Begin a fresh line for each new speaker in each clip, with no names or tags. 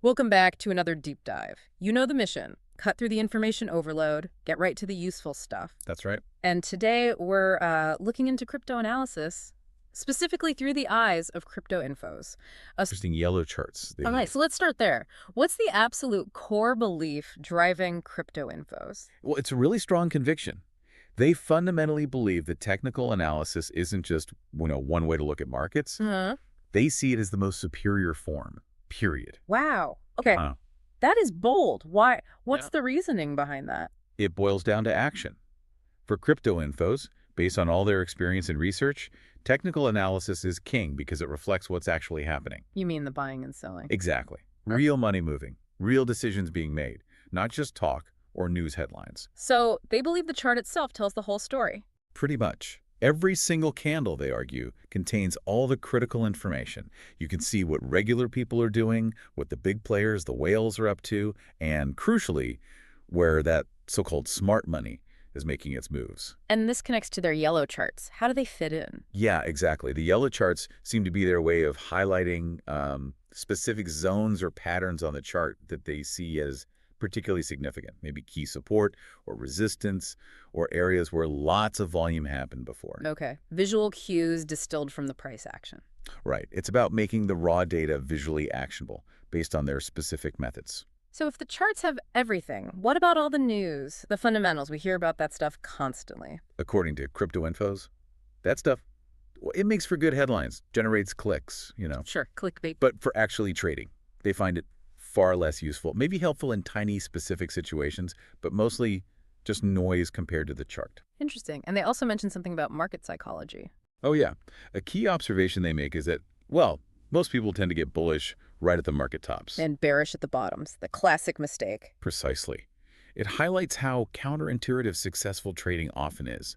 Welcome back to another deep dive. You know the mission. Cut through the information overload, get right to the useful stuff.
That's right.
And today we're looking into crypto analysis, specifically through the eyes of crypto infos.
Interesting yellow charts they
All right,
use.
so let's start there. What's the absolute core belief driving crypto infos?
Well, it's a really strong conviction. They fundamentally believe that technical analysis isn't just, one way to look at markets.
Huh?
They see it as the most superior form, period.
Wow. Okay,
Uh,
that is bold. Why? What's
Yeah.
the reasoning behind that?
it boils down to action. For crypto infos, based on all their experience and research, technical analysis is king because it reflects what's actually happening.
You mean the buying and selling?
Exactly. Real money moving, real decisions being made, not just talk or news headlines.
So they believe the chart itself tells the whole story.
Pretty much. Every single candle, they argue, contains all the critical information. You can see what regular people are doing, what the big players, the whales, are up to, and crucially, where that so-called smart money is making its moves.
And this connects to their yellow charts. How do they fit in?
Yeah, exactly. The yellow charts seem to be their way of highlighting specific zones or patterns on the chart that they see as particularly significant, maybe key support or resistance or areas where lots of volume happened before.
Okay. Visual cues distilled from the price action.
Right. It's about making the raw data visually actionable based on their specific methods.
So if the charts have everything, what about all the news, the fundamentals? We hear about that stuff constantly.
According to crypto infos, that stuff, well, it makes for good headlines, generates clicks.
Sure, clickbait.
But for actually trading, they find it far less useful, maybe helpful in tiny specific situations, but mostly just noise compared to the chart.
Interesting. And they also mentioned something about market psychology.
Oh yeah, a key observation they make is that, well, most people tend to get bullish right at the market tops.
And bearish at the bottoms, the classic mistake.
Precisely. It highlights how counterintuitive successful trading often is.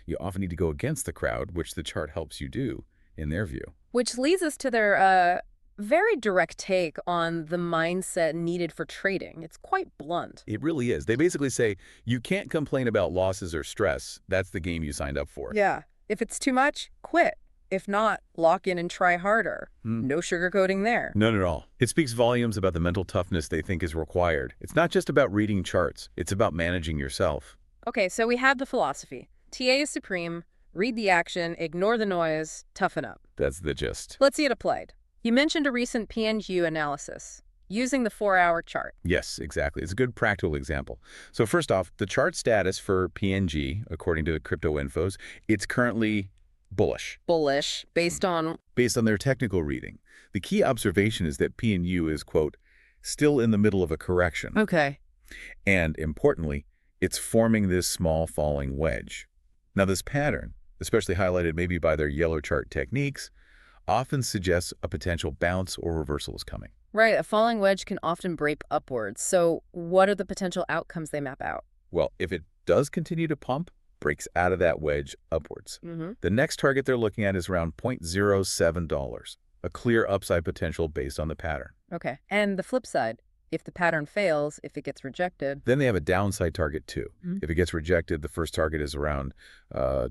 You often need to go against the crowd, which the chart helps you do, in their view.
Which leads us to their very direct take on the mindset needed for trading. It's quite blunt.
It really is. They basically say, you can't complain about losses or stress. That's the game you signed up for.
Yeah. If it's too much, quit. If not, lock in and try harder. No sugarcoating there.
None at all. It speaks volumes about the mental toughness they think is required. It's not just about reading charts. It's about managing yourself.
Okay, so we have the philosophy. TA is supreme, read the action, ignore the noise, toughen up.
That's the gist.
Let's see it applied. You mentioned a recent PNG analysis using the 4-hour chart.
Yes, exactly. It's a good practical example. So first off, the chart status for PNG, according to the crypto infos, it's currently bullish.
Bullish, based on...
Based on their technical reading. The key observation is that PNU is, quote, still in the middle of a correction.
Okay.
And importantly, it's forming this small falling wedge. Now this pattern, especially highlighted maybe by their yellow chart techniques, often suggests a potential bounce or reversal is coming.
Right, a falling wedge can often break upwards. So what are the potential outcomes they map out?
Well, if it does continue to pump, breaks out of that wedge upwards. The next target they're looking at is around $0.07, a clear upside potential based on the pattern.
Okay. And the flip side, if the pattern fails, if it gets rejected...
Then they have a downside target too. If it gets rejected, the first target is around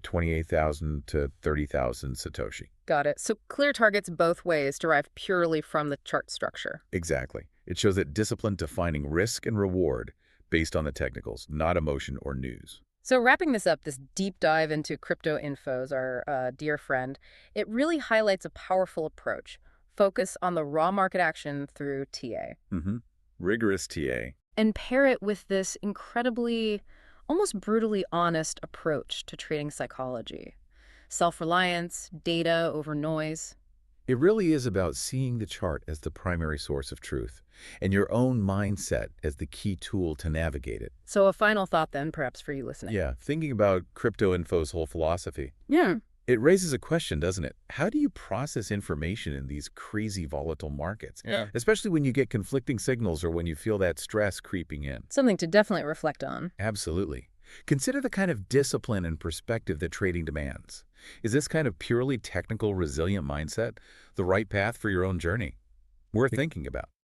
28,000 to 30,000 Satoshi.
Got it. So clear targets both ways derived purely from the chart structure.
Exactly. It shows that discipline defining risk and reward based on the technicals, not emotion or news.
So wrapping this up, this deep dive into crypto infos, our dear friend, it really highlights a powerful approach. Focus on the raw market action through TA.
Rigorous TA.
And pair it with this incredibly, almost brutally honest approach to trading psychology. Self-reliance, data over noise.
It really is about seeing the chart as the primary source of truth and your own mindset as the key tool to navigate it.
So a final thought then, perhaps for you listening.
Yeah, thinking about crypto info's whole philosophy.
Yeah.
It raises a question, doesn't it? How do you process information in these crazy volatile markets?
Yeah.
Especially when you get conflicting signals or when you feel that stress creeping in.
Something to definitely reflect on.
Absolutely. Consider the kind of discipline and perspective that trading demands. Is this kind of purely technical, resilient mindset the right path for your own journey? Worth thinking about.